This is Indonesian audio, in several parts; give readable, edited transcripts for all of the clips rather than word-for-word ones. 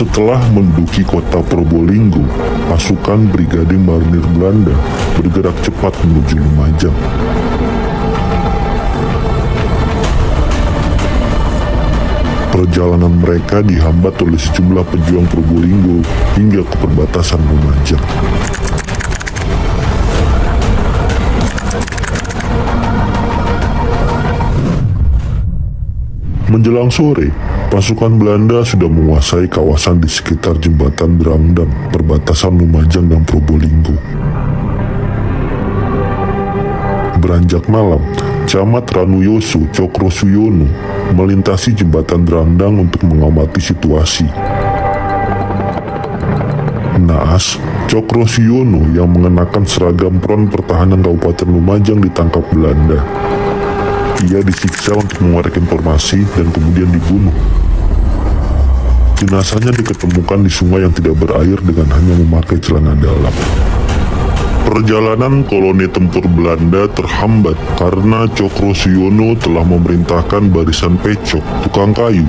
Setelah menduduki kota Probolinggo, pasukan Brigade Marinir Belanda bergerak cepat menuju Lumajang. Perjalanan mereka dihambat oleh sejumlah pejuang Probolinggo hingga ke perbatasan Lumajang. Menjelang sore, pasukan Belanda sudah menguasai kawasan di sekitar jembatan Drangdang, perbatasan Lumajang dan Probolinggo. Beranjak malam, Camat Ranuyoso Cokrosuyono melintasi jembatan Drangdang untuk mengamati situasi. Naas, Cokrosuyono yang mengenakan seragam Front Pertahanan Kabupaten Lumajang ditangkap Belanda. Ia disiksa untuk mengeluarkan informasi dan kemudian dibunuh. Jenazahnya diketemukan di sungai yang tidak berair dengan hanya memakai celana dalam. Perjalanan koloni tempur Belanda terhambat karena Cokrosuyono telah memerintahkan barisan pecok, tukang kayu,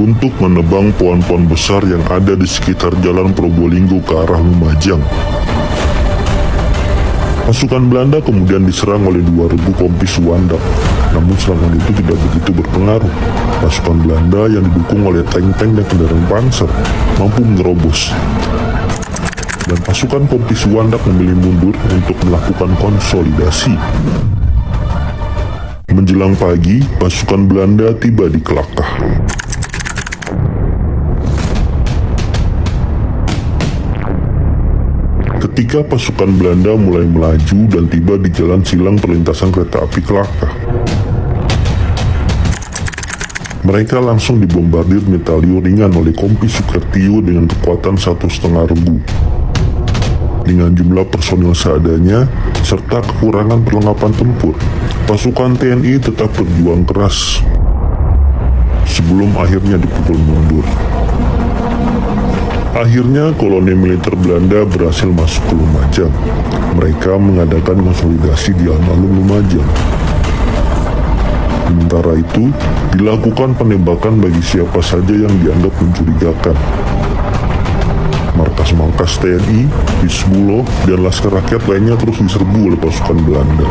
untuk menebang pohon-pohon besar yang ada di sekitar jalan Probolinggo ke arah Lumajang. Pasukan Belanda kemudian diserang oleh 2.000 kompi Suwandak. Namun serangan itu tidak begitu berpengaruh. Pasukan Belanda yang didukung oleh tank-tank dan kendaraan panser mampu menerobos. Dan pasukan kompi Suwandak memilih mundur untuk melakukan konsolidasi. Menjelang pagi, pasukan Belanda tiba di Kelakah. Ketika pasukan Belanda mulai melaju dan tiba di jalan silang perlintasan kereta api Kelakah, mereka langsung dibombardir metalio ringan oleh kompi Sukertio dengan kekuatan 1,5 Dengan jumlah personil seadanya, serta kekurangan perlengkapan tempur, pasukan TNI tetap berjuang keras sebelum akhirnya dipukul mundur. Akhirnya koloni militer Belanda berhasil masuk ke Lumajang. Mereka mengadakan konsolidasi di alun-alun Lumajang. Sementara itu, dilakukan penembakan bagi siapa saja yang dianggap mencurigakan. Markas-markas TNI, Hizbullah, dan Laskar Rakyat lainnya terus diserbu oleh pasukan Belanda.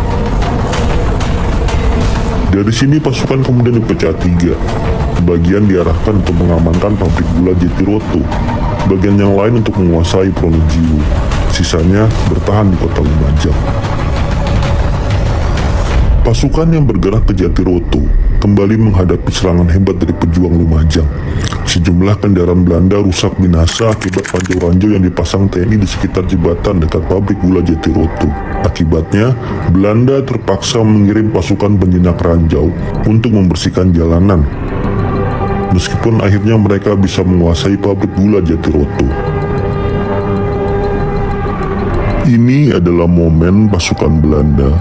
Dari sini pasukan kemudian dipecah 3. Sebagian diarahkan untuk mengamankan pabrik gula Jatiroto, bagian yang lain untuk menguasai Pronojiwo, sisanya bertahan di kota Lumajang. Pasukan yang bergerak ke Jatiroto kembali menghadapi serangan hebat dari pejuang Lumajang. Sejumlah kendaraan Belanda rusak binasa akibat ranjau-ranjau yang dipasang TNI di sekitar jembatan dekat pabrik gula Jatiroto. Akibatnya, Belanda terpaksa mengirim pasukan penjinak ranjau untuk membersihkan jalanan. Meskipun akhirnya mereka bisa menguasai pabrik gula Jatiroto. Ini adalah momen pasukan Belanda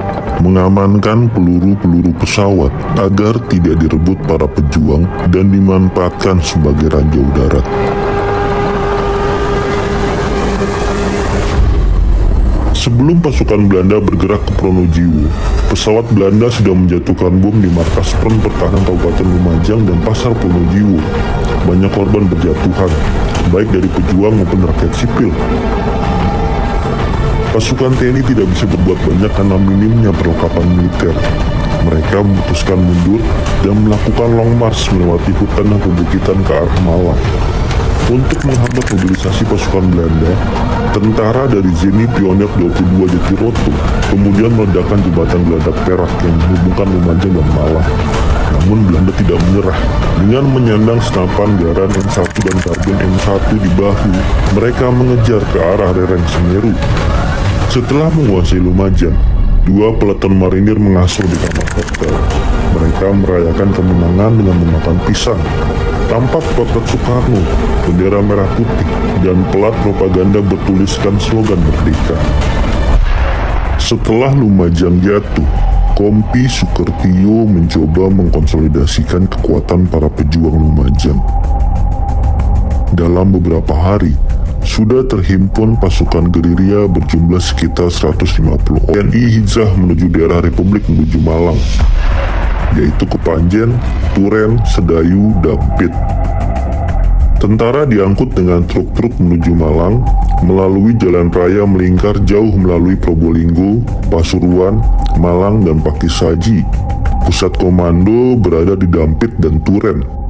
mengamankan peluru-peluru pesawat agar tidak direbut para pejuang dan dimanfaatkan sebagai ranjau darat. Sebelum pasukan Belanda bergerak ke Pronojiwo, pesawat Belanda sudah menjatuhkan bom di markas Front Pertahanan Kabupaten Lumajang dan Pasar Pronojiwo. Banyak korban berjatuhan, baik dari pejuang maupun rakyat sipil. Pasukan TNI tidak bisa berbuat banyak karena minimnya perlengkapan militer. Mereka memutuskan mundur dan melakukan long march melewati hutan dan perbukitan ke arah Malang. Untuk menghambat mobilisasi pasukan Belanda, tentara dari Zeni Pionir 22 Jatiroto kemudian meledakkan jembatan Geladak Perak yang menghubungkan Lumajang dan Malang. Namun Belanda tidak menyerah. Dengan menyandang senapan Garan M1 dan karbin M1 di bahu, mereka mengejar ke arah lereng Semeru. Setelah menguasai Lumajang, 2 peleton marinir mengasuh di kamar hotel. Mereka merayakan kemenangan dengan memakan pisang. Tampak potret Soekarno, bendera merah putih, dan pelat propaganda bertuliskan slogan merdeka. Setelah Lumajang jatuh, kompi Sukertio mencoba mengkonsolidasikan kekuatan para pejuang Lumajang. Dalam beberapa hari, sudah terhimpun pasukan gerilya berjumlah sekitar 150 TNI hijrah menuju daerah Republik menuju Malang, yaitu Kepanjen, Turen, Sedayu, Dampit. Tentara diangkut dengan truk-truk menuju Malang, melalui jalan raya melingkar jauh melalui Probolinggo, Pasuruan, Malang, dan Pakissaji. Pusat komando berada di Dampit dan Turen.